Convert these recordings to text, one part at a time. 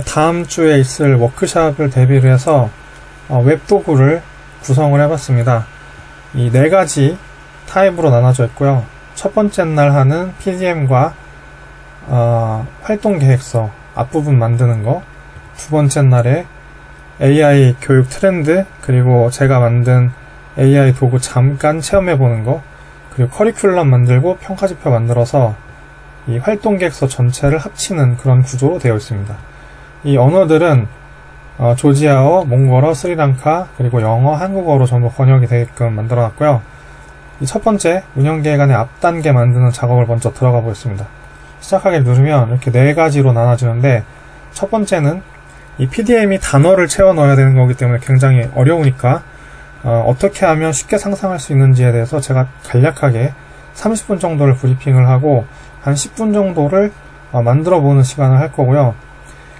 다음 주에 있을 워크샵을 대비를 해서 웹도구를 구성을 해봤습니다. 이 4가지 타입으로 나눠져 있고요. 첫 번째 날 하는 PDM과 활동계획서 앞부분 만드는 거, 두 번째 날에 AI 교육 트렌드, 그리고 제가 만든 AI 도구 잠깐 체험해보는 거, 그리고 커리큘럼 만들고 평가지표 만들어서 이 활동계획서 전체를 합치는 그런 구조로 되어 있습니다. 이 언어들은 조지아어, 몽골어, 스리랑카, 그리고 영어, 한국어로 전부 번역이 되게끔 만들어놨고요. 이 첫 번째 운영계획안의 앞단계 만드는 작업을 먼저 들어가 보겠습니다. 시작하기를 누르면 이렇게 4가지로 나눠지는데, 첫 번째는 이 PDM이 단어를 채워 넣어야 되는 거기 때문에 굉장히 어려우니까 어떻게 하면 쉽게 상상할 수 있는지에 대해서 제가 간략하게 30분 정도를 브리핑을 하고 한 10분 정도를 만들어 보는 시간을 할 거고요.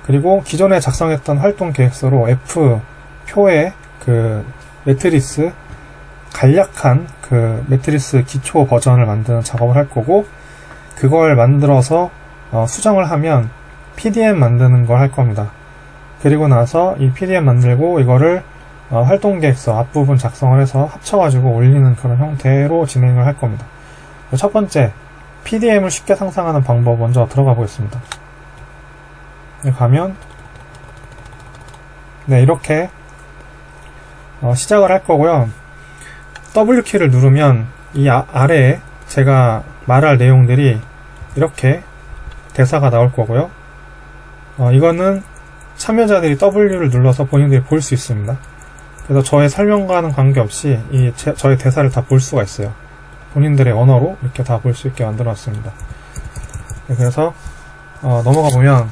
그리고 기존에 작성했던 활동 계획서로 F표의 그 매트리스, 간략한 그 매트리스 기초 버전을 만드는 작업을 할 거고, 그걸 만들어서 수정을 하면 PDM 만드는 걸 할 겁니다. 그리고 나서 이 PDM 만들고 이거를 활동계획서 앞부분 작성을 해서 합쳐가지고 올리는 그런 형태로 진행을 할 겁니다. 첫 번째, PDM을 쉽게 상상하는 방법 먼저 들어가 보겠습니다. 가면 이렇게 시작을 할 거고요. W키를 누르면 이 아래에 제가 말할 내용들이 이렇게 대사가 나올 거고요. 이거는 참여자들이 W를 눌러서 본인들이 볼 수 있습니다. 그래서 저의 설명과는 관계없이 저의 대사를 다 볼 수가 있어요. 본인들의 언어로 이렇게 다 볼 수 있게 만들어놨습니다. 그래서 넘어가 보면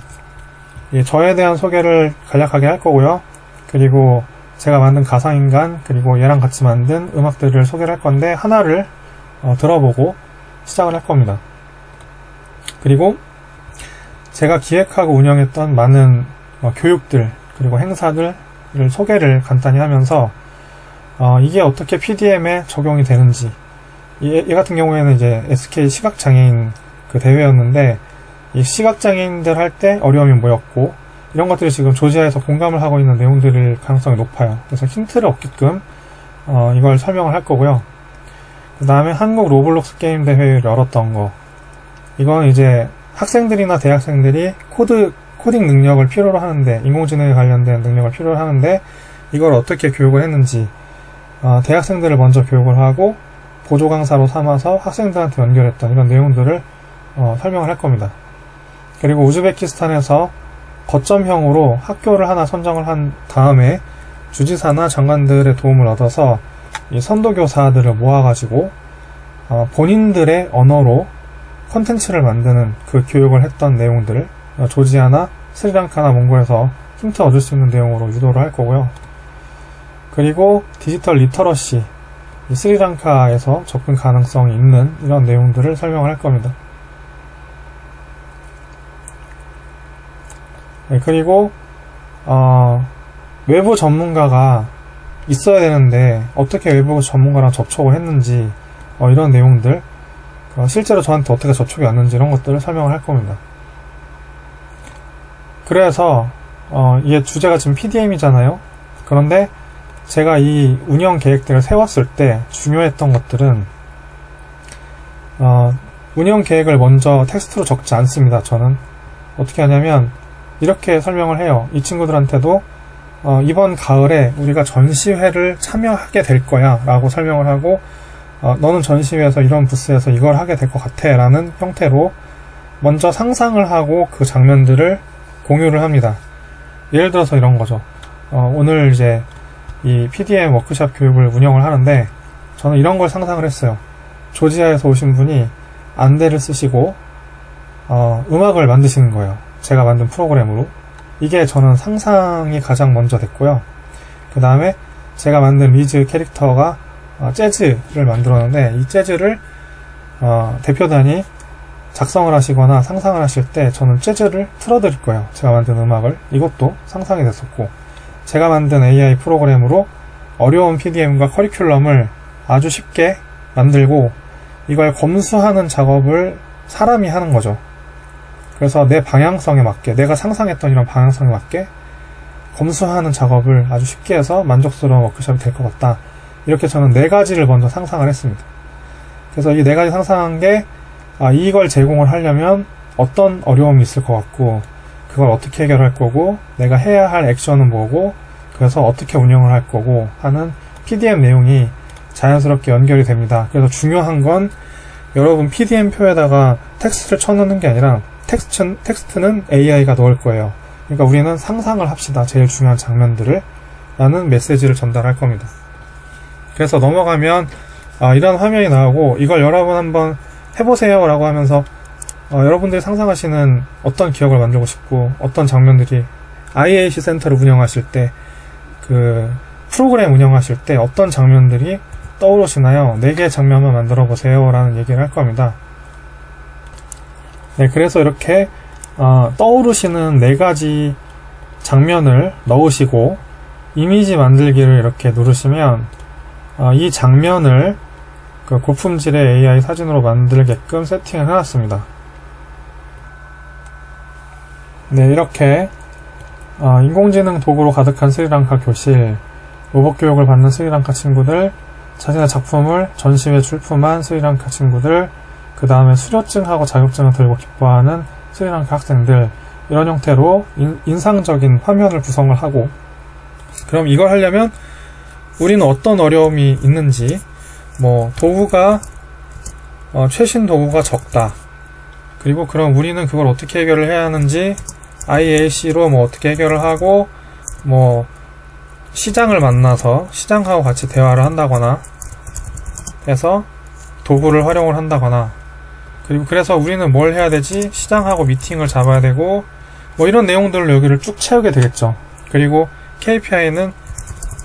저에 대한 소개를 간략하게 할 거고요. 그리고 제가 만든 가상인간, 그리고 얘랑 같이 만든 음악들을 소개를 할 건데, 하나를 들어보고 시작을 할 겁니다. 그리고 제가 기획하고 운영했던 많은 교육들, 그리고 행사들을 소개를 간단히 하면서 이게 어떻게 PDM에 적용이 되는지, 얘 같은 경우에는 이제 SK 시각장애인 그 대회였는데, 이 시각장애인들 할 때 어려움이 뭐였고, 이런 것들이 지금 조지아에서 공감을 하고 있는 내용들일 가능성이 높아요. 그래서 힌트를 얻게끔 이걸 설명을 할 거고요. 그 다음에 한국 로블록스 게임 대회를 열었던 거, 이건 이제 학생들이나 대학생들이 코딩 능력을 필요로 하는데, 인공지능에 관련된 능력을 필요로 하는데, 이걸 어떻게 교육을 했는지, 대학생들을 먼저 교육을 하고 보조 강사로 삼아서 학생들한테 연결했던 이런 내용들을 설명을 할 겁니다. 그리고 우즈베키스탄에서 거점형으로 학교를 하나 선정을 한 다음에 주지사나 장관들의 도움을 얻어서 이 선도교사들을 모아가지고 본인들의 언어로 콘텐츠를 만드는 그 교육을 했던 내용들을 조지아나 스리랑카나 몽골에서 힌트 얻을 수 있는 내용으로 유도를 할 거고요. 그리고 디지털 리터러시, 이 스리랑카에서 접근 가능성이 있는 이런 내용들을 설명을 할 겁니다. 그리고 외부 전문가가 있어야 되는데 어떻게 외부 전문가랑 접촉을 했는지, 이런 내용들, 실제로 저한테 어떻게 접촉이 왔는지 이런 것들을 설명을 할 겁니다. 그래서 이게 주제가 지금 PDM이잖아요. 그런데 제가 이 운영 계획들을 세웠을 때 중요했던 것들은 운영 계획을 먼저 텍스트로 적지 않습니다. 저는 어떻게 하냐면 이렇게 설명을 해요. 이 친구들한테도 이번 가을에 우리가 전시회를 참여하게 될 거야 라고 설명을 하고, 너는 전시회에서 이런 부스에서 이걸 하게 될 것 같아 라는 형태로 먼저 상상을 하고 그 장면들을 공유를 합니다. 예를 들어서 이런 거죠. 오늘 이제 이 PDM 워크샵 교육을 운영을 하는데, 저는 이런 걸 상상을 했어요. 조지아에서 오신 분이 안대를 쓰시고 음악을 만드시는 거예요. 제가 만든 프로그램으로. 이게 저는 상상이 가장 먼저 됐고요. 그 다음에 제가 만든 리즈 캐릭터가 재즈를 만들었는데, 이 재즈를 대표단이 작성을 하시거나 상상을 하실 때 저는 재즈를 틀어드릴 거예요. 제가 만든 음악을. 이것도 상상이 됐었고, 제가 만든 AI 프로그램으로 어려운 PDM과 커리큘럼을 아주 쉽게 만들고 이걸 검수하는 작업을 사람이 하는 거죠. 그래서 내 방향성에 맞게, 내가 상상했던 이런 방향성에 맞게 검수하는 작업을 아주 쉽게 해서 만족스러운 워크숍이 될 것 같다. 이렇게 저는 4가지를 먼저 상상을 했습니다. 그래서 이 4가지 상상한 게 이걸 제공을 하려면 어떤 어려움이 있을 것 같고, 그걸 어떻게 해결할 거고, 내가 해야 할 액션은 뭐고, 그래서 어떻게 운영을 할 거고 하는 PDM 내용이 자연스럽게 연결이 됩니다. 그래서 중요한 건 여러분 PDM표에다가 텍스트를 쳐넣는 게 아니라 텍스트는 AI가 넣을 거예요. 그러니까 우리는 상상을 합시다. 제일 중요한 장면들을 라는 메시지를 전달할 겁니다. 그래서 넘어가면 이런 화면이 나오고, 이걸 여러분 한번 해보세요 라고 하면서 여러분들이 상상하시는 어떤 기억을 만들고 싶고, 어떤 장면들이 IAC 센터를 운영하실 때, 그 프로그램 운영하실 때 어떤 장면들이 떠오르시나요? 4개의 장면만 만들어 보세요 라는 얘기를 할 겁니다. 네, 그래서 이렇게 떠오르시는 4가지 장면을 넣으시고 이미지 만들기를 이렇게 누르시면 이 장면을 그 고품질의 AI 사진으로 만들게끔 세팅을 해놨습니다. 네, 이렇게 인공지능 도구로 가득한 스리랑카 교실, 로봇 교육을 받는 스리랑카 친구들, 자신의 작품을 전시회에 출품한 스리랑카 친구들, 그 다음에 수료증하고 자격증을 들고 기뻐하는 스리랑카 학생들, 이런 형태로 인상적인 화면을 구성을 하고, 그럼 이걸 하려면 우리는 어떤 어려움이 있는지, 도구가 최신 도구가 적다, 그리고 그럼 우리는 그걸 어떻게 해결을 해야 하는지 IAC로 어떻게 해결을 하고, 시장을 만나서 시장하고 같이 대화를 한다거나 해서 도구를 활용을 한다거나, 그리고 그래서 우리는 뭘 해야 되지? 시장하고 미팅을 잡아야 되고, 이런 내용들을 여기를 쭉 채우게 되겠죠. 그리고 KPI는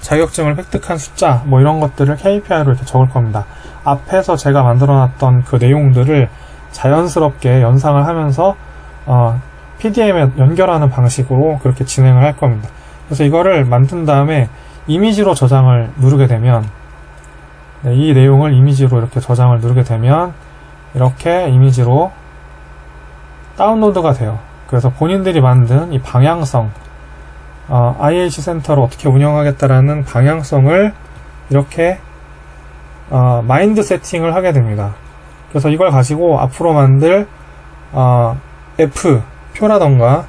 자격증을 획득한 숫자, 이런 것들을 KPI로 이렇게 적을 겁니다. 앞에서 제가 만들어놨던 그 내용들을 자연스럽게 연상을 하면서 PDM에 연결하는 방식으로 그렇게 진행을 할 겁니다. 그래서 이거를 만든 다음에 이미지로 저장을 누르게 되면, 이 내용을 이미지로 이렇게 저장을 누르게 되면 이렇게 이미지로 다운로드가 돼요. 그래서 본인들이 만든 이 방향성, IAC 센터를 어떻게 운영하겠다라는 방향성을 이렇게 마인드 세팅을 하게 됩니다. 그래서 이걸 가지고 앞으로 만들 F 표라던가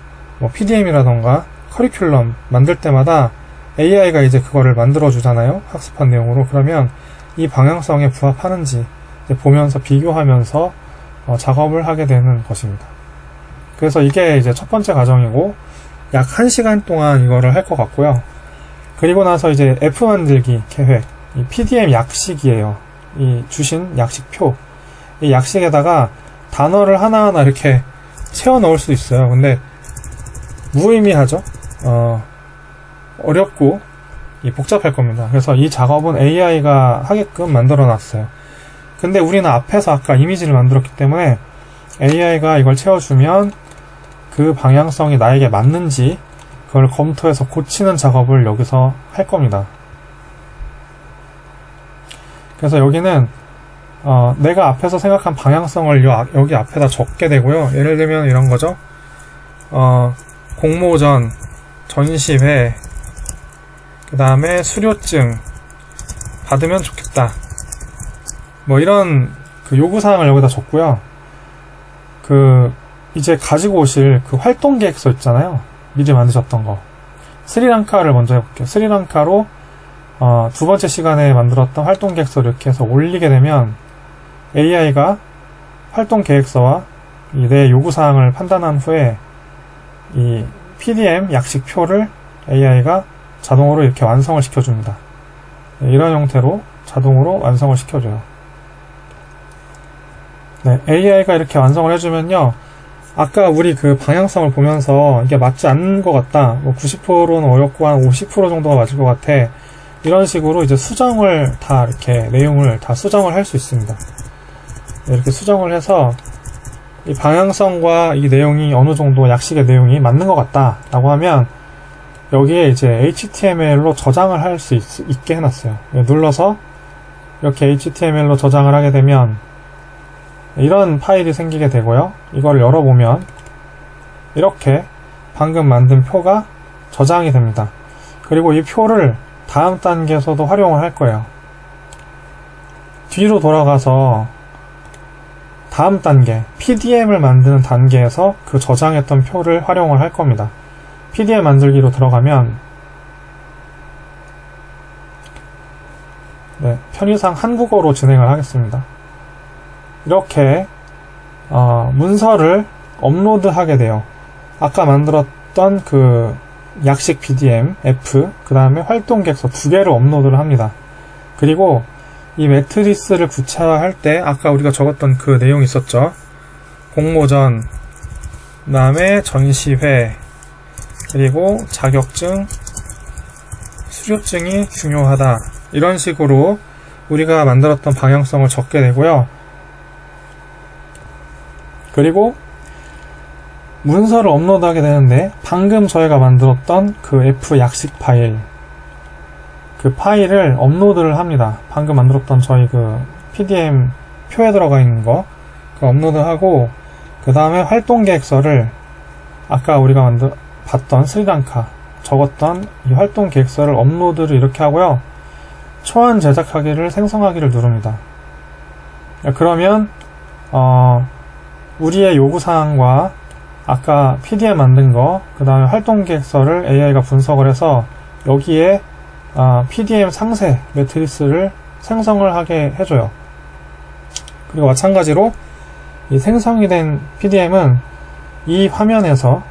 PDM이라던가 커리큘럼 만들 때마다 AI가 이제 그거를 만들어 주잖아요. 학습한 내용으로. 그러면 이 방향성에 부합하는지 보면서 비교하면서 작업을 하게 되는 것입니다. 그래서 이게 이제 첫 번째 과정이고, 약 1시간 동안 이거를 할 것 같고요. 그리고 나서 이제 F 만들기 계획, 이 PDM 약식이에요. 이 주신 약식표, 이 약식에다가 단어를 하나하나 이렇게 채워 넣을 수 있어요. 근데 무의미하죠. 어렵고 복잡할 겁니다. 그래서 이 작업은 AI가 하게끔 만들어 놨어요. 근데 우리는 앞에서 아까 이미지를 만들었기 때문에 AI가 이걸 채워주면 그 방향성이 나에게 맞는지 그걸 검토해서 고치는 작업을 여기서 할 겁니다. 그래서 여기는 내가 앞에서 생각한 방향성을 여기 앞에다 적게 되고요. 예를 들면 이런 거죠. 공모전, 전시회, 그 다음에 수료증 받으면 좋겠다. 이런 그 요구사항을 여기다 적고요. 이제 가지고 오실 그 활동 계획서 있잖아요. 미리 만드셨던 거. 스리랑카를 먼저 해볼게요. 스리랑카로 두 번째 시간에 만들었던 활동 계획서를 이렇게 해서 올리게 되면 AI가 활동 계획서와 내 요구사항을 판단한 후에 이 PDM 약식표를 AI가 자동으로 이렇게 완성을 시켜줍니다. 이런 형태로 자동으로 완성을 시켜줘요. 네, AI가 이렇게 완성을 해주면요, 아까 우리 그 방향성을 보면서 이게 맞지 않는 것 같다, 90%는 어렵고 한 50% 정도가 맞을 것 같아, 이런 식으로 이제 수정을 다 이렇게 내용을 다 수정을 할 수 있습니다. 이렇게 수정을 해서 이 방향성과 이 내용이 어느 정도 약식의 내용이 맞는 것 같다 라고 하면 여기에 이제 HTML로 저장을 할 수 있게 해놨어요. 눌러서 이렇게 HTML로 저장을 하게 되면 이런 파일이 생기게 되고요. 이걸 열어보면 이렇게 방금 만든 표가 저장이 됩니다. 그리고 이 표를 다음 단계에서도 활용을 할 거예요. 뒤로 돌아가서 다음 단계 PDM을 만드는 단계에서 그 저장했던 표를 활용을 할 겁니다. PDM 만들기로 들어가면 편의상 한국어로 진행을 하겠습니다. 이렇게 문서를 업로드하게 돼요. 아까 만들었던 그 약식 PDM, F, 그 다음에 활동객서 두 개를 업로드를 합니다. 그리고 이 매트리스를 구체화할 때 아까 우리가 적었던 그 내용이 있었죠. 공모전, 그 다음에 전시회, 그리고 자격증, 수료증이 중요하다. 이런 식으로 우리가 만들었던 방향성을 적게 되고요. 그리고 문서를 업로드하게 되는데 방금 저희가 만들었던 그 F 약식 파일, 그 파일을 업로드를 합니다. 방금 만들었던 저희 그 PDM 표에 들어가 있는 거 그 업로드하고, 그 다음에 활동 계획서를 아까 우리가 봤던 스리랑카 적었던 이 활동 계획서를 업로드를 이렇게 하고요. 초안 제작하기를 생성하기를 누릅니다. 그러면 우리의 요구사항과 아까 PDM 만든 거, 그 다음에 활동 계획서를 AI가 분석을 해서 여기에 PDM 상세 매트리스를 생성을 하게 해줘요. 그리고 마찬가지로 이 생성이 된 PDM은 이 화면에서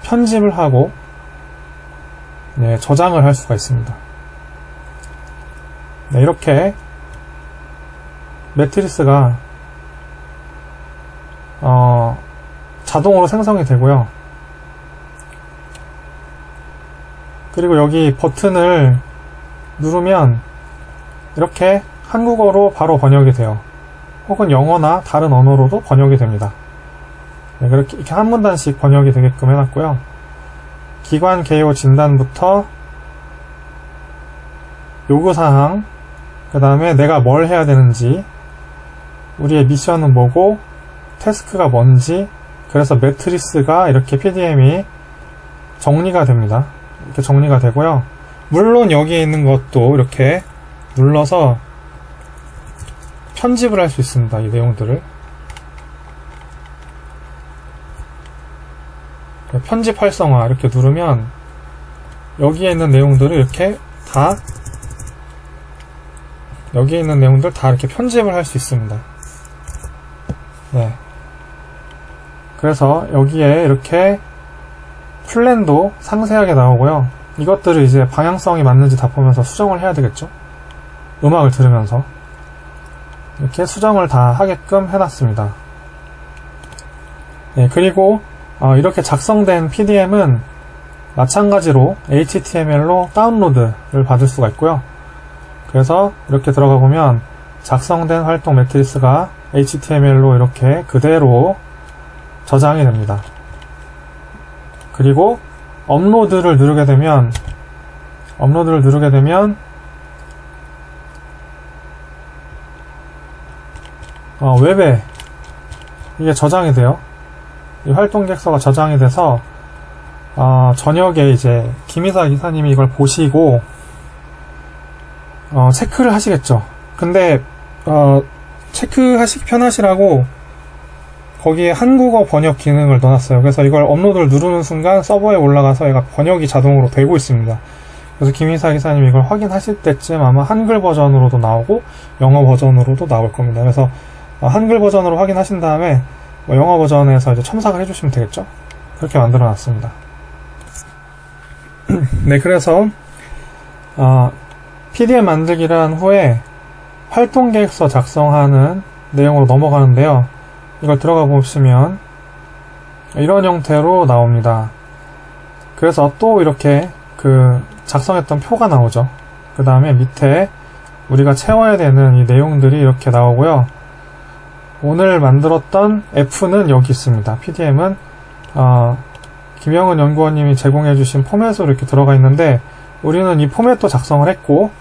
편집을 하고 저장을 할 수가 있습니다. 이렇게 매트리스가 자동으로 생성이 되고요. 그리고 여기 버튼을 누르면 이렇게 한국어로 바로 번역이 돼요. 혹은 영어나 다른 언어로도 번역이 됩니다. 이렇게 한 문단씩 번역이 되게끔 해놨고요. 기관 개요 진단부터 요구사항, 그 다음에 내가 뭘 해야 되는지, 우리의 미션은 뭐고 태스크가 뭔지, 그래서 매트리스가 이렇게 PDM이 정리가 됩니다. 이렇게 정리가 되고요. 물론 여기에 있는 것도 이렇게 눌러서 편집을 할 수 있습니다. 이 내용들을 편집 활성화 이렇게 누르면 여기에 있는 내용들을 이렇게 다 여기에 있는 내용들 다 이렇게 편집을 할 수 있습니다. 그래서 여기에 이렇게 플랜도 상세하게 나오고요. 이것들을 이제 방향성이 맞는지 다 보면서 수정을 해야 되겠죠. 음악을 들으면서 이렇게 수정을 다 하게끔 해놨습니다. 그리고 이렇게 작성된 PDM은 마찬가지로 HTML로 다운로드를 받을 수가 있고요. 그래서 이렇게 들어가 보면 작성된 활동 매트리스가 HTML로 이렇게 그대로 저장이 됩니다. 그리고 업로드를 누르게 되면 웹에 이게 저장이 돼요. 이 활동 계획서가 저장이 돼서 저녁에 이제 김이사 기사님이 이걸 보시고 체크를 하시겠죠. 근데 체크하시기 편하시라고 거기에 한국어 번역 기능을 넣어놨어요. 그래서 이걸 업로드를 누르는 순간 서버에 올라가서 얘가 번역이 자동으로 되고 있습니다. 그래서 김희사 기사님 이걸 확인하실 때쯤 아마 한글 버전으로도 나오고 영어 버전으로도 나올 겁니다. 그래서 한글 버전으로 확인하신 다음에 영어 버전에서 이제 첨삭을 해주시면 되겠죠. 그렇게 만들어 놨습니다. 그래서 PDM 만들기를 한 후에 활동 계획서 작성하는 내용으로 넘어가는데요. 이걸 들어가 보시면 이런 형태로 나옵니다. 그래서 또 이렇게 그 작성했던 표가 나오죠. 그 다음에 밑에 우리가 채워야 되는 이 내용들이 이렇게 나오고요. 오늘 만들었던 F는 여기 있습니다. PDM은 김영은 연구원님이 제공해주신 포맷으로 이렇게 들어가 있는데 우리는 이 포맷도 작성을 했고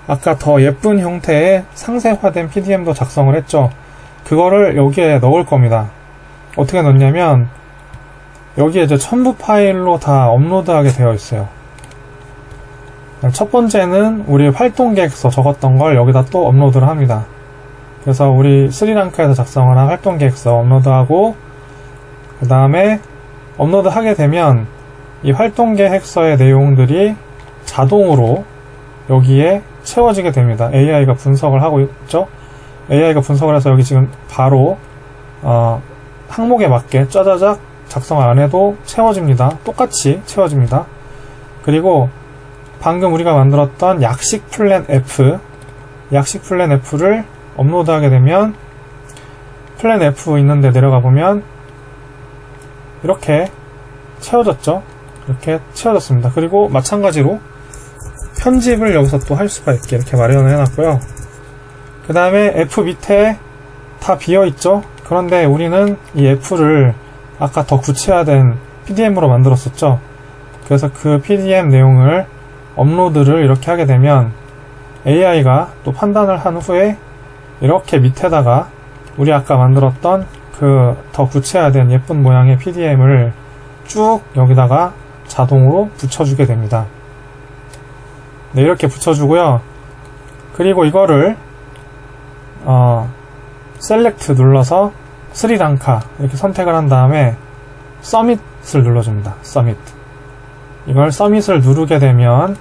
아까 더 예쁜 형태의 상세화된 PDM도 작성을 했죠. 그거를 여기에 넣을 겁니다. 어떻게 넣냐면 여기에 이제 첨부 파일로 다 업로드하게 되어 있어요. 첫 번째는 우리 활동 계획서 적었던 걸 여기다 또 업로드를 합니다. 그래서 우리 스리랑카에서 작성을 한 활동 계획서 업로드하고, 그 다음에 업로드 하게 되면 이 활동 계획서의 내용들이 자동으로 여기에 채워지게 됩니다. AI가 분석을 하고 있죠. AI가 분석을 해서 여기 지금 바로 항목에 맞게 짜자작 작성 안 해도 채워집니다. 똑같이 채워집니다. 그리고 방금 우리가 만들었던 약식 플랜 F를 업로드하게 되면 플랜 F 있는데 내려가 보면 이렇게 채워졌죠. 이렇게 채워졌습니다. 그리고 마찬가지로 편집을 여기서 또 할 수가 있게 이렇게 마련을 해놨고요. 그 다음에 F 밑에 다 비어있죠. 그런데 우리는 이 F를 아까 더 구체화된 PDM으로 만들었었죠. 그래서 그 PDM 내용을 업로드를 이렇게 하게 되면 AI가 또 판단을 한 후에 이렇게 밑에다가 우리 아까 만들었던 그 더 구체화된 예쁜 모양의 PDM을 쭉 여기다가 자동으로 붙여주게 됩니다. 네, 이렇게 붙여주고요. 그리고 이거를 셀렉트 눌러서 스리랑카 이렇게 선택을 한 다음에 서밋을 눌러줍니다. 서밋. 이걸 서밋을 누르게 되면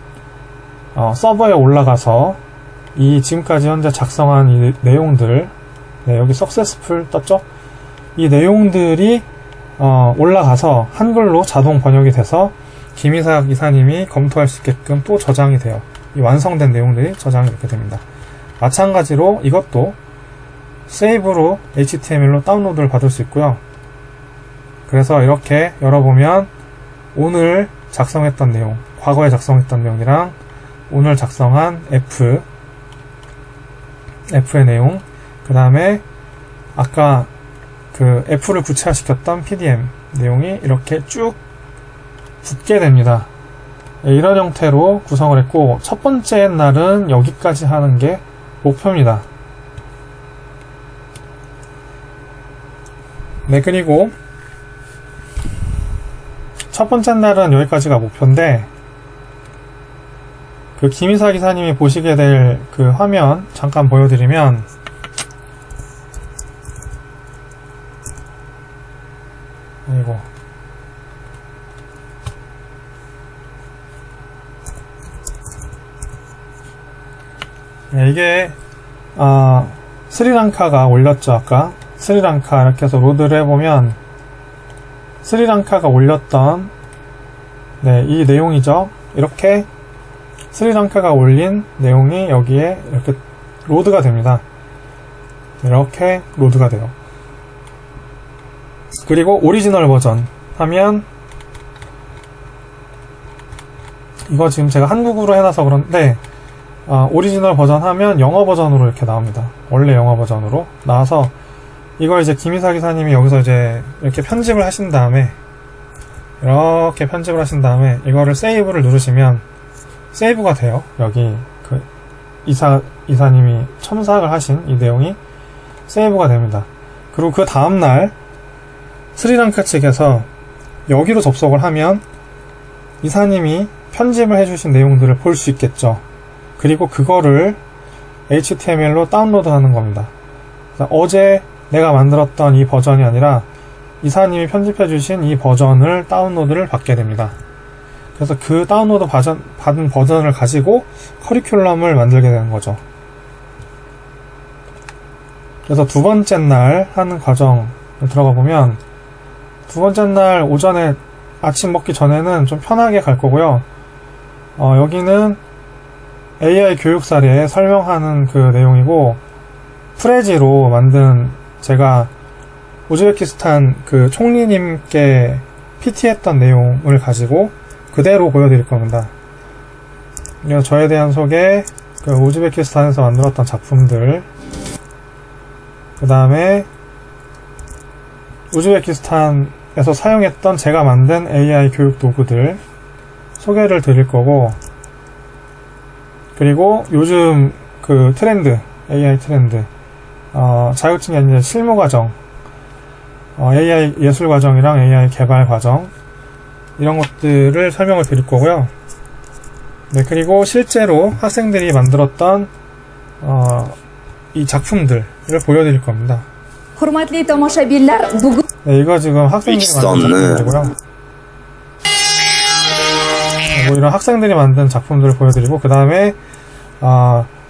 서버에 올라가서 이 지금까지 현재 작성한 이 내용들, 네, 여기 successful 떴죠? 이 내용들이 올라가서 한글로 자동 번역이 돼서 김이삭 이사님이 검토할 수 있게끔 또 저장이 돼요. 이 완성된 내용들이 저장이 이렇게 됩니다. 마찬가지로 이것도 세이브로 HTML로 다운로드를 받을 수 있고요. 그래서 이렇게 열어보면 오늘 작성했던 내용, 과거에 작성했던 내용이랑 오늘 작성한 F의 내용, 그 다음에 아까 그 F를 구체화시켰던 PDM 내용이 이렇게 쭉 붙게 됩니다. 이런 형태로 구성을 했고, 첫 번째 날은 여기까지 하는 게 목표입니다. 네, 그리고 첫 번째 날은 여기까지가 목표인데, 그 김이삭 기사님이 보시게 될 그 화면 잠깐 보여드리면, 아이고, 네, 이게 스리랑카가 올렸죠. 아까 스리랑카 이렇게 해서 로드를 해보면 스리랑카가 올렸던, 네, 이 내용이죠. 이렇게 스리랑카가 올린 내용이 여기에 이렇게 로드가 됩니다. 이렇게 로드가 돼요. 그리고 오리지널 버전 하면, 이거 지금 제가 한국어로 해놔서 그런데 오리지널 버전 하면 영어 버전으로 이렇게 나옵니다. 원래 영어 버전으로 나와서 이걸 이제 김이삭 기사님이 여기서 이제 이렇게 편집을 하신 다음에, 이렇게 편집을 하신 다음에 이거를 세이브를 누르시면 세이브가 돼요. 여기 그 이사님이 첨삭을 하신 이 내용이 세이브가 됩니다. 그리고 그 다음날 스리랑카 측에서 여기로 접속을 하면 이사님이 편집을 해주신 내용들을 볼 수 있겠죠. 그리고 그거를 HTML로 다운로드 하는 겁니다. 어제 내가 만들었던 이 버전이 아니라 이사님이 편집해주신 이 버전을 다운로드를 받게 됩니다. 그래서 그 다운로드 받은 버전을 가지고 커리큘럼을 만들게 되는 거죠. 그래서 두 번째 날 하는 과정을 들어가 보면, 두 번째 날 오전에 아침 먹기 전에는 좀 편하게 갈 거고요. 여기는 AI 교육 사례 설명하는 그 내용이고, 프레지로 만든 제가 우즈베키스탄 그 총리님께 PT했던 내용을 가지고 그대로 보여드릴 겁니다. 그래서 저에 대한 소개, 그 우즈베키스탄에서 만들었던 작품들, 그 다음에 우즈베키스탄에서 사용했던 제가 만든 AI 교육 도구들 소개를 드릴 거고, 그리고 요즘 그 트렌드, AI 트렌드, 자격증이 아니라 실무과정, AI 예술 과정이랑 AI 개발 과정 이런 것들을 설명을 드릴 거고요. 네, 그리고 실제로 학생들이 만들었던 이 작품들을 보여드릴 겁니다. Hurmatli tomoshabinlar, bugun 네, 이거 지금 학생들이 만든 작품들이고요. 뭐 이런 학생들이 만든 작품들을 보여드리고, 그 다음에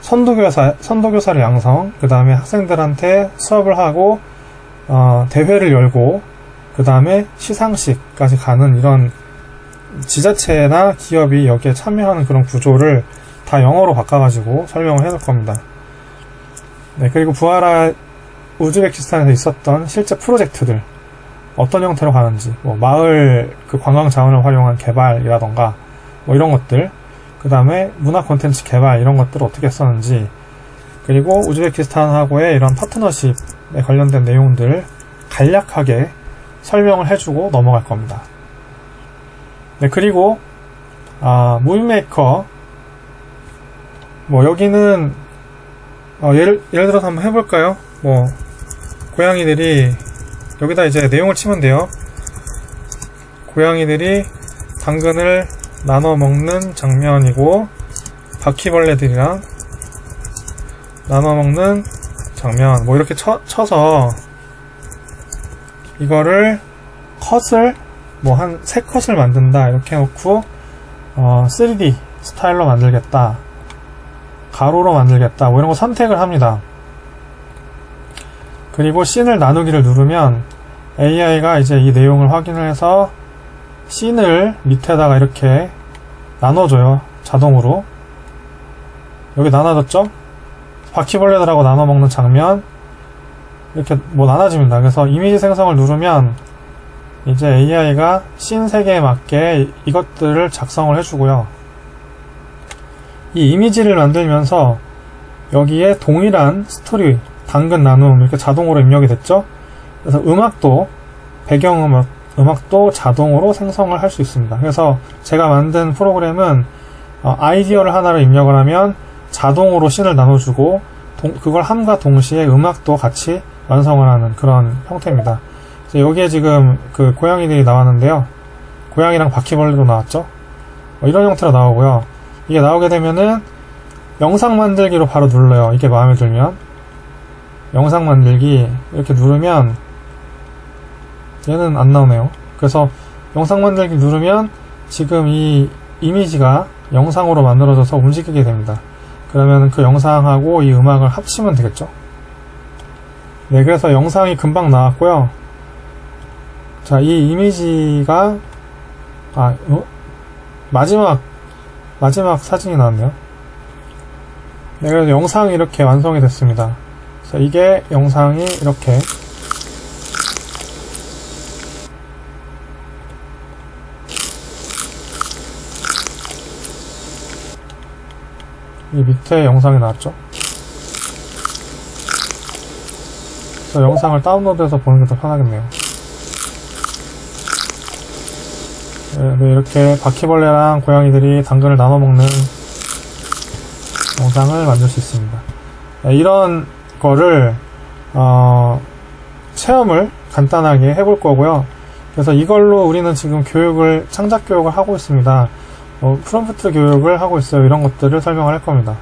선도교사를 양성, 그 다음에 학생들한테 수업을 하고 대회를 열고, 그 다음에 시상식까지 가는 이런 지자체나 기업이 여기에 참여하는 그런 구조를 다 영어로 바꿔가지고 설명을 해놓을 겁니다. 네, 그리고 부하라 우즈베키스탄에서 있었던 실제 프로젝트들 어떤 형태로 가는지, 뭐 마을 그 관광 자원을 활용한 개발이라던가 뭐 이런 것들, 그 다음에 문화 콘텐츠 개발 이런 것들을 어떻게 했었는지, 그리고 우즈베키스탄하고의 이런 파트너십에 관련된 내용들 간략하게 설명을 해주고 넘어갈 겁니다. 네, 그리고 무비메이커, 뭐 여기는 예를 들어서 한번 해볼까요? 뭐 고양이들이 여기다 이제 내용을 치면 돼요. 고양이들이 당근을 나눠 먹는 장면이고, 바퀴벌레들이랑 나눠 먹는 장면, 뭐 이렇게 쳐서 이거를 컷을 뭐 한 3컷을 만든다 이렇게 해놓고 3D 스타일로 만들겠다, 가로로 만들겠다, 뭐 이런 거 선택을 합니다. 그리고 씬을 나누기를 누르면 AI가 이제 이 내용을 확인을 해서 씬을 밑에다가 이렇게 나눠줘요. 자동으로. 여기 나눠졌죠? 바퀴벌레들하고 나눠 먹는 장면 이렇게 뭐 나눠집니다. 그래서 이미지 생성을 누르면 이제 AI가 씬 3개에 맞게 이것들을 작성을 해주고요. 이 이미지를 만들면서 여기에 동일한 스토리, 당근 나눔 이렇게 자동으로 입력이 됐죠. 그래서 음악도, 배경음악도 자동으로 생성을 할 수 있습니다. 그래서 제가 만든 프로그램은 아이디어를 하나를 입력을 하면 자동으로 씬을 나눠주고 그걸 함과 동시에 음악도 같이 완성을 하는 그런 형태입니다. 그래서 여기에 지금 그 고양이들이 나왔는데요. 고양이랑 바퀴벌레도 나왔죠. 이런 형태로 나오고요. 이게 나오게 되면은 영상 만들기로 바로 눌러요. 이게 마음에 들면 영상 만들기 이렇게 누르면 얘는 안 나오네요. 그래서 영상 만들기 누르면 지금 이 이미지가 영상으로 만들어져서 움직이게 됩니다. 그러면 그 영상하고 이 음악을 합치면 되겠죠. 네, 그래서 영상이 금방 나왔고요. 자, 이 이미지가 마지막 사진이 나왔네요. 네, 그래서 영상이 이렇게 완성이 됐습니다. 그래서 이게 영상이 이렇게 이 밑에 영상이 나왔죠. 그래서 영상을 다운로드해서 보는 게 더 편하겠네요. 네, 이렇게 바퀴벌레랑 고양이들이 당근을 나눠 먹는 영상을 만들 수 있습니다. 네, 이런 거를 체험을 간단하게 해볼 거고요. 그래서 이걸로 우리는 지금 창작 교육을 하고 있습니다. 프롬프트 교육을 하고 있어요. 이런 것들을 설명을 할 겁니다.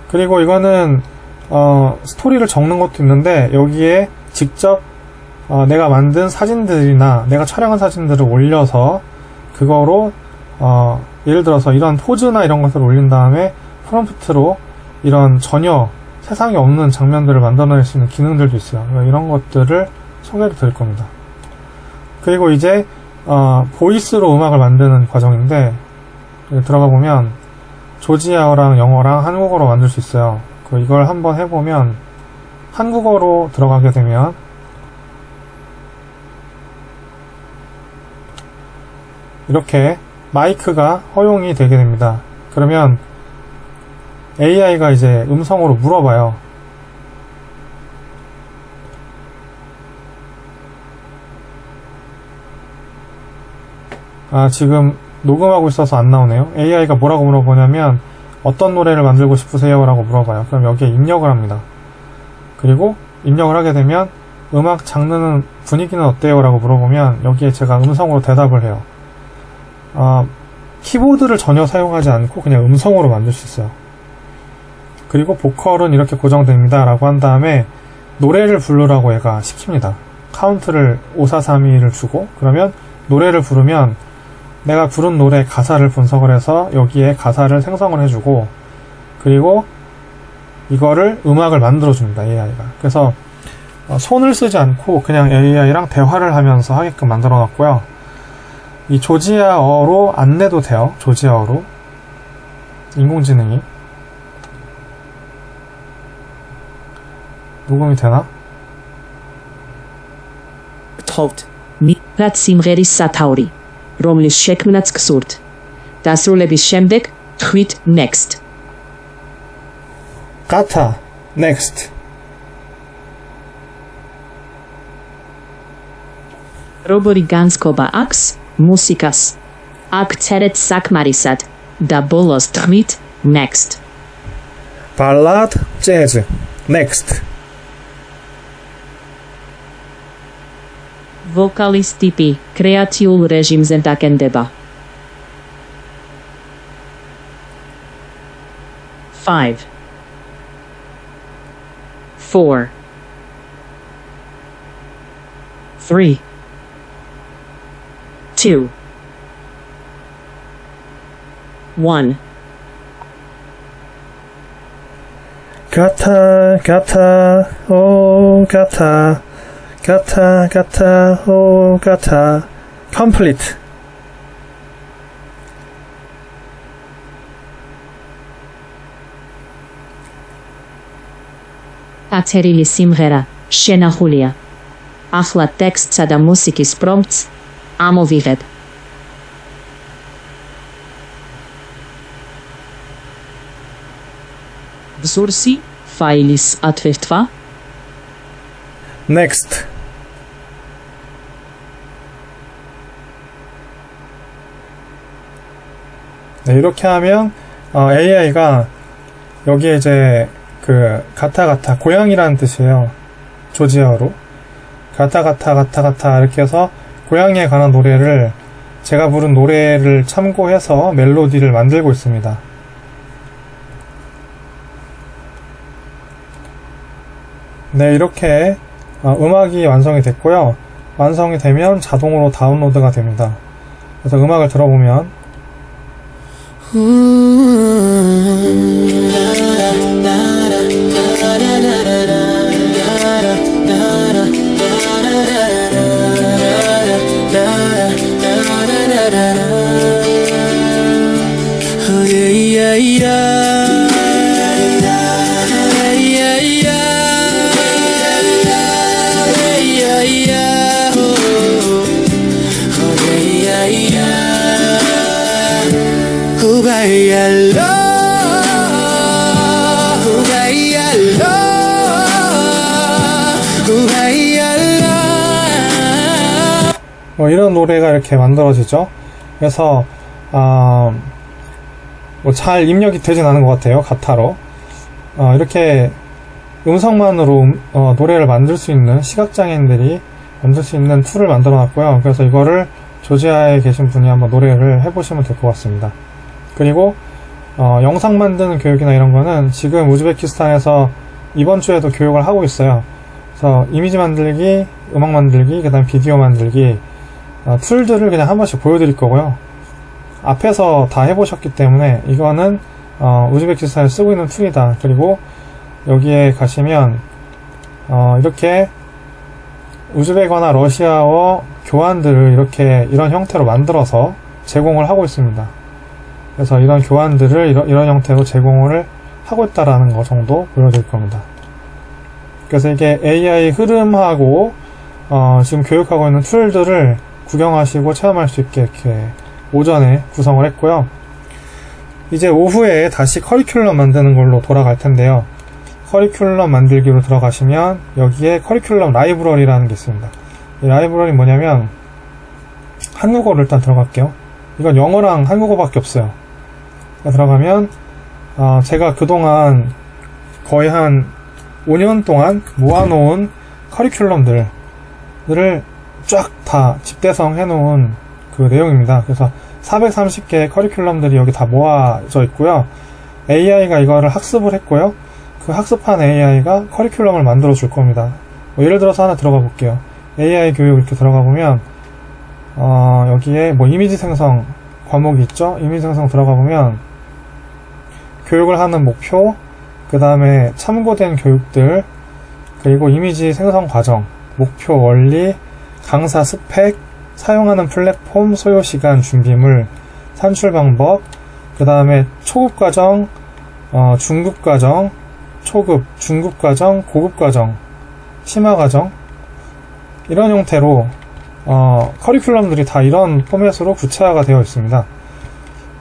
그리고 이거는 스토리를 적는 것도 있는데 여기에 직접 내가 만든 사진들이나 내가 촬영한 사진들을 올려서 그거로 예를 들어서 이런 포즈나 이런 것을 올린 다음에 프롬프트로 이런 전혀 세상에 없는 장면들을 만들어낼 수 있는 기능들도 있어요. 이런 것들을 소개를 드릴 겁니다. 그리고 이제 보이스로 음악을 만드는 과정인데 들어가 보면 조지아어랑 영어랑 한국어로 만들 수 있어요. 이걸 한번 해보면 한국어로 들어가게 되면 이렇게 마이크가 허용이 되게 됩니다. 그러면 AI가 이제 음성으로 물어봐요. 지금 녹음하고 있어서 안 나오네요. AI가 뭐라고 물어보냐면 어떤 노래를 만들고 싶으세요? 라고 물어봐요. 그럼 여기에 입력을 합니다. 그리고 입력을 하게 되면 음악 장르는 분위기는 어때요? 라고 물어보면 여기에 제가 음성으로 대답을 해요. 키보드를 전혀 사용하지 않고 그냥 음성으로 만들 수 있어요. 그리고 보컬은 이렇게 고정됩니다 라고 한 다음에 노래를 부르라고 얘가 시킵니다. 카운트를 5, 4, 3, 2를 주고 그러면 노래를 부르면 내가 부른 노래 가사를 분석을 해서 여기에 가사를 생성을 해주고 그리고 이거를 음악을 만들어줍니다. AI가. 그래서 손을 쓰지 않고 그냥 AI랑 대화를 하면서 하게끔 만들어 놨고요. 이 조지아어로 안 내도 돼요. 조지아어로. 인공지능이. 녹음이 되나? თხოვთ რაც სიმღერის სათაური რომლის შექმნაც გსურთ დასრულების შემდეგ თქვით next 가타. next. როგორი განსხვავება აქვს მუსიკას აქ წერეთ საკმარისად და ბოლოს თქვით next 발라드, 재즈. next. ვოკალის ტიპი კრეატიულ რეჟიმზე დაკენდება 5 4 3 2 1 가타, 가타, 오, 가타. 가타, 가타, 오, 가타. complete. აწერილი სიმღერა შენახულია. ახლა ტექსტსა და მუსიკის პრომპტს ამოვიღებ. გსურსი ფაილის ატვირთვა next. 네, 이렇게 하면 AI가 여기에 이제 그 가타가타 고양이라는 뜻이에요. 조지아어로 가타가타 이렇게 해서 고양이에 관한 노래를 제가 부른 노래를 참고해서 멜로디를 만들고 있습니다. 네, 이렇게 음악이 완성이 됐고요. 완성이 되면 자동으로 다운로드가 됩니다. 그래서 음악을 들어보면 이런 노래가 이렇게 만들어지죠. 그래서 잘 입력이 되진 않은 것 같아요. 가타로 이렇게 음성만으로 노래를 만들 수 있는 시각장애인들이 만들 수 있는 툴을 만들어 놨고요. 그래서 이거를 조지아에 계신 분이 한번 노래를 해보시면 될 것 같습니다. 그리고 영상 만드는 교육이나 이런 거는 지금 우즈베키스탄에서 이번 주에도 교육을 하고 있어요. 그래서 이미지 만들기, 음악 만들기, 그 다음 비디오 만들기 툴들을 그냥 한 번씩 보여드릴 거고요. 앞에서 다 해보셨기 때문에 이거는 우즈베키스탄에 쓰고 있는 툴이다. 그리고 여기에 가시면 이렇게 우즈베거나 러시아어 교환들을 이런 형태로 만들어서 제공을 하고 있습니다. 그래서 이런 교환들을 이런 형태로 제공을 하고 있다라는 거 정도 보여드릴 겁니다. 그래서 이게 AI 흐름하고 지금 교육하고 있는 툴들을 구경하시고 체험할 수 있게 이렇게 오전에 구성을 했고요. 이제 오후에 다시 커리큘럼 만드는 걸로 돌아갈 텐데요. 커리큘럼 만들기로 들어가시면 여기에 커리큘럼 라이브러리라는 게 있습니다. 이 라이브러리 뭐냐면 한국어를 일단 들어갈게요. 이건 영어랑 한국어밖에 없어요. 들어가면 제가 그동안 거의 한 5년 동안 모아놓은 커리큘럼들을 쫙 다 집대성 해놓은 그 내용입니다. 그래서 430개의 커리큘럼들이 여기 다 모아져 있고요. AI가 이거를 학습을 했고요. 그 학습한 AI가 커리큘럼을 만들어 줄 겁니다. 뭐 예를 들어서 하나 들어가 볼게요. AI 교육 이렇게 들어가 보면 여기에 뭐 이미지 생성 과목이 있죠. 이미지 생성 들어가 보면 교육을 하는 목표, 그 다음에 참고된 교육들, 그리고 이미지 생성 과정, 목표 원리, 강사 스펙, 사용하는 플랫폼, 소요 시간, 준비물, 산출 방법, 그 다음에 초급 과정, 중급 과정, 초급, 중급 과정, 고급 과정, 심화 과정, 이런 형태로 커리큘럼들이 다 이런 포맷으로 구체화가 되어 있습니다.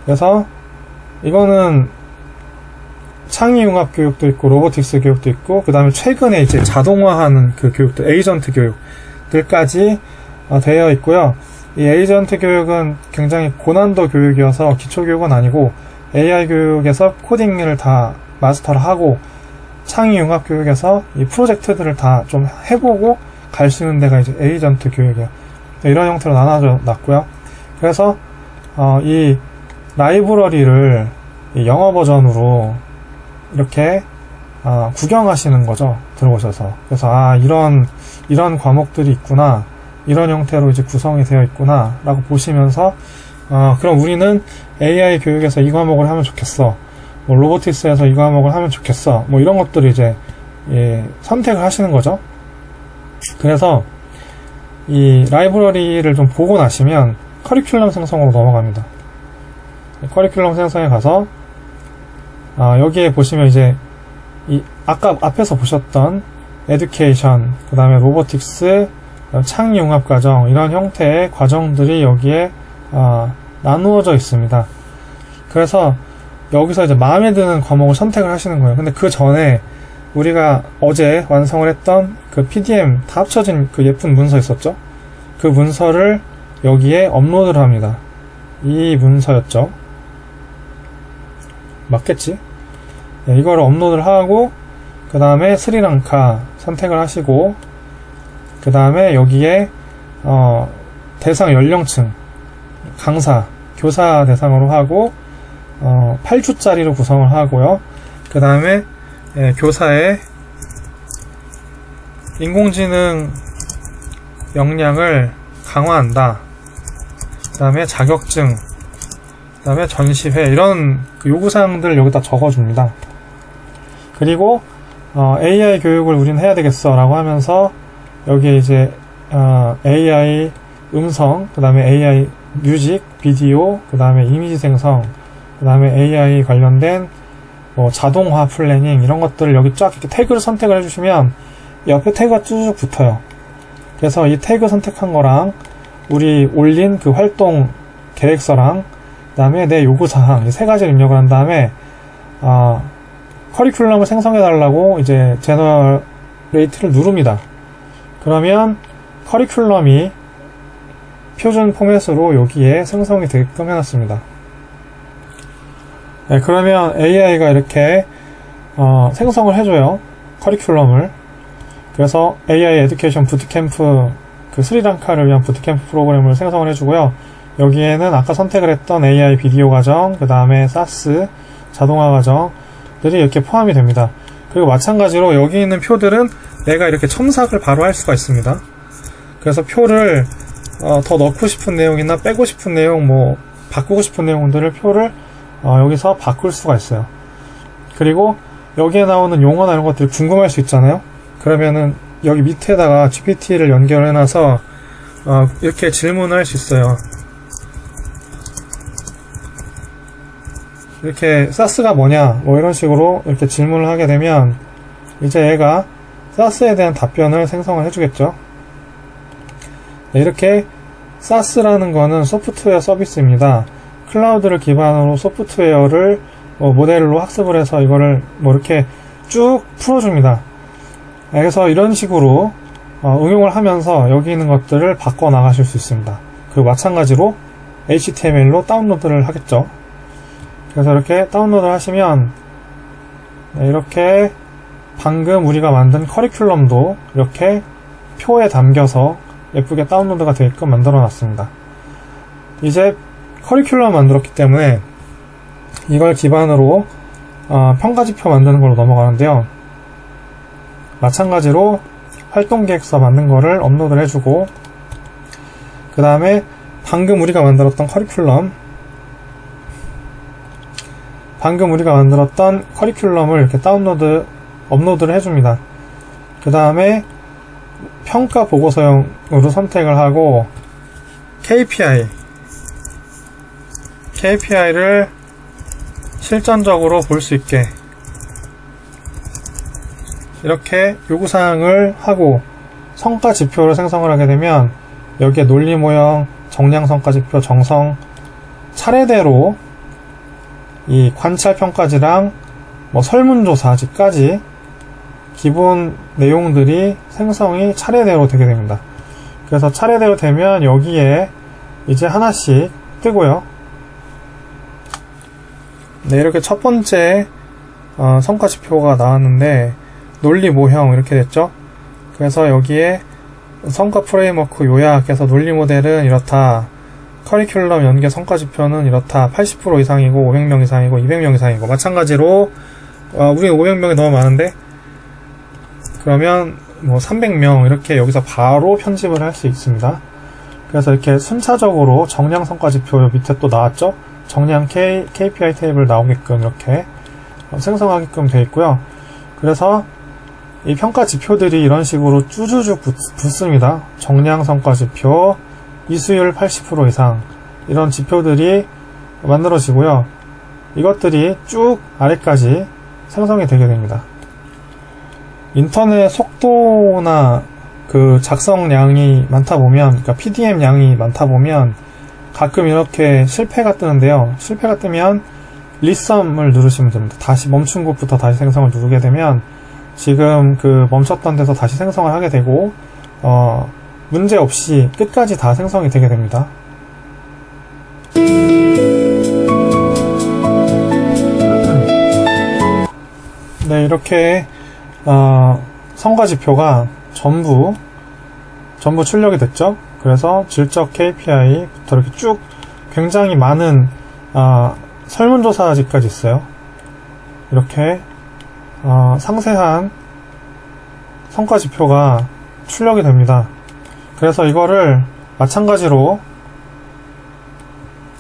그래서 이거는 창의융합 교육도 있고 로보틱스 교육도 있고, 그 다음에 최근에 이제 자동화하는 그 교육들, 에이전트 교육들까지 되어 있고요. 이 에이전트 교육은 굉장히 고난도 교육이어서 기초 교육은 아니고 AI 교육에서 코딩을 다 마스터를 하고 창의융합 교육에서 이 프로젝트들을 다 좀 해보고 갈 수 있는 데가 이제 에이전트 교육이에요. 이런 형태로 나눠져 놨고요. 그래서 이 라이브러리를 이 영어 버전으로 이렇게 구경하시는 거죠. 들어오셔서. 그래서 이런 과목들이 있구나, 이런 형태로 이제 구성이 되어 있구나 라고 보시면서 그럼 우리는 AI 교육에서 이 과목을 하면 좋겠어, 뭐 로보틱스에서 이 과목을 하면 좋겠어, 뭐 이런 것들을 이제 선택을 하시는 거죠. 그래서 이 라이브러리를 좀 보고 나시면 커리큘럼 생성으로 넘어갑니다. 커리큘럼 생성에 가서 여기에 보시면 이제 아까 앞에서 보셨던 에듀케이션, 그 다음에 로보틱스, 창의융합 과정, 이런 형태의 과정들이 여기에 나누어져 있습니다. 그래서 여기서 이제 마음에 드는 과목을 선택을 하시는 거예요. 근데 그 전에 우리가 어제 완성을 했던 그 PDM 다 합쳐진 그 예쁜 문서 있었죠? 그 문서를 여기에 업로드를 합니다. 이 문서였죠? 맞겠지? 네, 이거를 업로드를 하고, 그 다음에 스리랑카 선택을 하시고, 그 다음에 여기에 대상 연령층, 강사, 교사 대상으로 하고 8주짜리로 구성을 하고요. 그 다음에 교사의 인공지능 역량을 강화한다. 그 다음에 자격증, 그 다음에 전시회, 이런 요구사항들을 여기다 적어줍니다. 그리고 AI 교육을 우리는 해야 되겠어 라고 하면서 여기에 이제 AI 음성, 그 다음에 AI 뮤직, 비디오, 그 다음에 이미지 생성, 그 다음에 AI 관련된 뭐 자동화 플래닝, 이런 것들을 여기 쫙 이렇게 태그를 선택을 해주시면 옆에 태그가 쭉 붙어요. 그래서 이 태그 선택한 거랑 우리 올린 그 활동 계획서랑 그 다음에 내 요구사항, 이 세 가지를 입력을 한 다음에 커리큘럼을 생성해 달라고 이제 제너레이트를 누릅니다. 그러면 커리큘럼이 표준 포맷으로 여기에 생성이 되게끔 해놨습니다. 네, 그러면 AI가 이렇게 생성을 해줘요. 커리큘럼을. 그래서 AI 에듀케이션 부트캠프, 그 스리랑카를 위한 부트캠프 프로그램을 생성을 해주고요. 여기에는 아까 선택을 했던 AI 비디오 과정, 그 다음에 사스, 자동화 과정들이 이렇게 포함이 됩니다. 그리고 마찬가지로 여기 있는 표들은 내가 이렇게 첨삭을 바로 할 수가 있습니다. 그래서 표를 더 넣고 싶은 내용이나 빼고 싶은 내용, 뭐 바꾸고 싶은 내용들을 표를 여기서 바꿀 수가 있어요. 그리고 여기에 나오는 용어나 이런 것들이 궁금할 수 있잖아요. 그러면은 여기 밑에다가 GPT를 연결해놔서 이렇게 질문을 할 수 있어요. 이렇게 사스가 뭐냐, 뭐 이런 식으로 이렇게 질문을 하게 되면 이제 얘가 사스에 대한 답변을 생성을 해주겠죠. 네, 이렇게 사스라는 거는 소프트웨어 서비스입니다. 클라우드를 기반으로 소프트웨어를 모델로 학습을 해서 이거를 뭐 이렇게 쭉 풀어줍니다. 그래서 이런 식으로 응용을 하면서 여기 있는 것들을 바꿔 나가실 수 있습니다. 그리고 마찬가지로 HTML로 다운로드를 하겠죠. 그래서 이렇게 다운로드 하시면 이렇게 방금 우리가 만든 커리큘럼도 이렇게 표에 담겨서 예쁘게 다운로드가 되게끔 만들어 놨습니다. 이제 커리큘럼 만들었기 때문에 이걸 기반으로 평가지표 만드는 걸로 넘어가는데요. 마찬가지로 활동계획서 만든 거를 업로드를 해주고, 그 다음에 방금 우리가 만들었던 커리큘럼을 이렇게 업로드를 해줍니다. 그 다음에 평가 보고서용으로 선택을 하고, KPI를 실전적으로 볼 수 있게 이렇게 요구사항을 하고 성과 지표를 생성을 하게 되면 여기에 논리 모형, 정량 성과 지표, 정성 차례대로 이 관찰 평가지랑 뭐 설문조사지까지 기본 내용들이 생성이 차례대로 되게 됩니다. 그래서 차례대로 되면 여기에 이제 하나씩 뜨고요. 네, 이렇게 첫 번째 성과 지표가 나왔는데 논리 모형 이렇게 됐죠. 그래서 여기에 성과 프레임워크 요약해서 논리 모델은 이렇다, 커리큘럼 연계 성과 지표는 이렇다, 80% 이상이고 500명 이상이고 200명 이상이고, 마찬가지로 우리 500명이 너무 많은데 그러면 뭐 300명 이렇게 여기서 바로 편집을 할 수 있습니다. 그래서 이렇게 순차적으로 정량 성과 지표 밑에 또 나왔죠. 정량 KPI 테이블 나오게끔 이렇게 생성하게끔 되어 있고요. 그래서 이 평가 지표들이 이런 식으로 쭈쭈쭈 붙습니다. 정량 성과 지표, 이수율 80% 이상, 이런 지표들이 만들어지고요. 이것들이 쭉 아래까지 생성이 되게 됩니다. 인터넷 속도나 그 작성량이 많다 보면, 그러니까 PDM 양이 많다 보면 가끔 이렇게 실패가 뜨는데요. 실패가 뜨면 리썸을 누르시면 됩니다. 다시 멈춘 곳부터 다시 생성을 누르게 되면 지금 그 멈췄던 데서 다시 생성을 하게 되고 문제 없이 끝까지 다 생성이 되게 됩니다. 네, 이렇게 성과 지표가 전부 출력이 됐죠. 그래서 질적 KPI부터 이렇게 쭉 굉장히 많은 설문조사지까지 있어요. 이렇게 상세한 성과 지표가 출력이 됩니다. 그래서 이거를 마찬가지로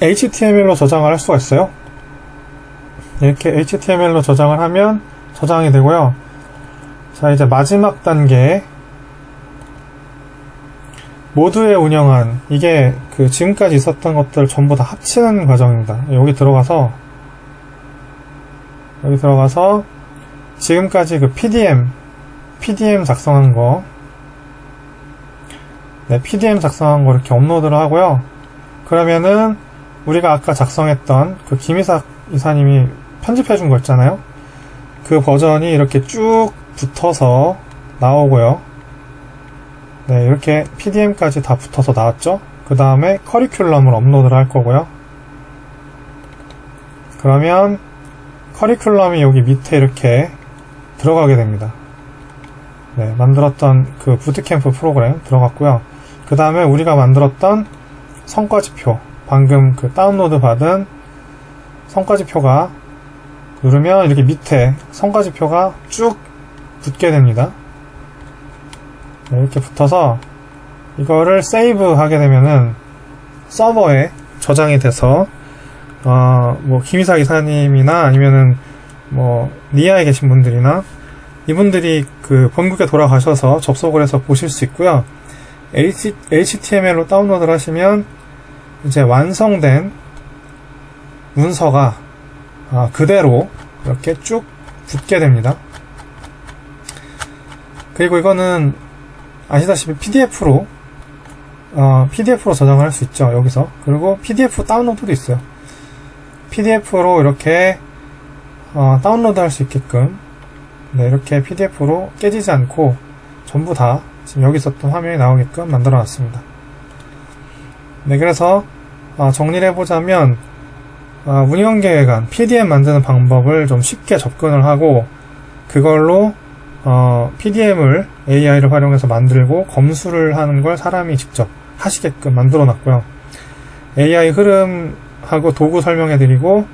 HTML로 저장을 할 수가 있어요. 이렇게 HTML로 저장을 하면 저장이 되고요. 자, 이제 마지막 단계, 모두에 운영한, 이게 그 지금까지 있었던 것들 전부 다 합치는 과정입니다. 여기 들어가서 지금까지 그 PDM 작성한 거, 네, PDM 작성한 거 이렇게 업로드를 하고요. 그러면은 우리가 아까 작성했던 그 김이삭 이사님이 편집해 준 거 있잖아요. 그 버전이 이렇게 쭉 붙어서 나오고요. 네, 이렇게 PDM까지 다 붙어서 나왔죠. 그 다음에 커리큘럼을 업로드를 할 거고요. 그러면 커리큘럼이 여기 밑에 이렇게 들어가게 됩니다. 네, 만들었던 그 부트캠프 프로그램 들어갔고요. 그 다음에 우리가 만들었던 성과지표, 방금 그 다운로드 받은 성과지표가 누르면 이렇게 밑에 성과지표가 쭉 붙게 됩니다. 네, 이렇게 붙어서 이거를 세이브 하게 되면은 서버에 저장이 돼서 뭐 김이삭 이사님이나 아니면은 뭐 니아에 계신 분들이나 이분들이 그 본국에 돌아가셔서 접속을 해서 보실 수 있고요. HTML로 다운로드를 하시면 이제 완성된 문서가 그대로 이렇게 쭉 붙게 됩니다. 그리고 이거는 아시다시피 PDF로 저장을 할 수 있죠. 여기서. 그리고 PDF 다운로드도 있어요. PDF로 이렇게 다운로드 할 수 있게끔, 네, 이렇게 PDF로 깨지지 않고 전부 다 지금 여기 있었던 화면이 나오게끔 만들어 놨습니다. 네, 그래서 정리를 해보자면 운영계획안 PDM 만드는 방법을 좀 쉽게 접근을 하고, 그걸로 PDM을 AI를 활용해서 만들고 검수를 하는 걸 사람이 직접 하시게끔 만들어 놨고요. AI 흐름하고 도구 설명해 드리고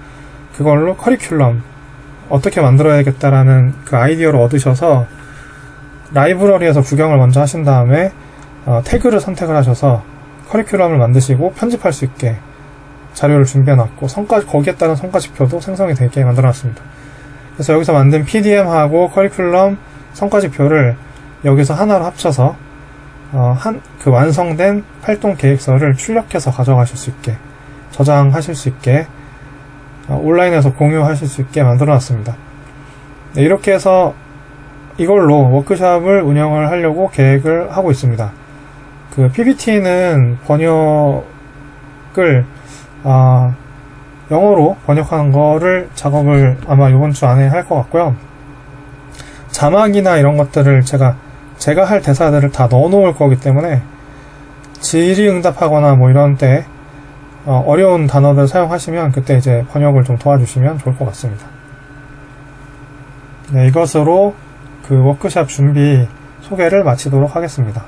그걸로 커리큘럼 어떻게 만들어야겠다라는 그 아이디어를 얻으셔서 라이브러리에서 구경을 먼저 하신 다음에 태그를 선택을 하셔서 커리큘럼을 만드시고 편집할 수 있게 자료를 준비해 놨고 거기에 따른 성과지표도 생성이 되게 만들어 놨습니다. 그래서 여기서 만든 PDM하고 커리큘럼 성과지표를 여기서 하나로 합쳐서 그 완성된 활동 계획서를 출력해서 가져가실 수 있게, 저장하실 수 있게, 온라인에서 공유하실 수 있게 만들어 놨습니다. 네, 이렇게 해서 이걸로 워크숍을 운영을 하려고 계획을 하고 있습니다. 그 PPT는 번역을 영어로 번역하는 거를 작업을 아마 이번 주 안에 할 것 같고요. 자막이나 이런 것들을 제가 할 대사들을 다 넣어 놓을 거기 때문에 질의응답하거나 뭐 이런 때 어려운 단어들 사용하시면 그때 이제 번역을 좀 도와주시면 좋을 것 같습니다. 네, 이것으로 그 워크숍 준비 소개를 마치도록 하겠습니다.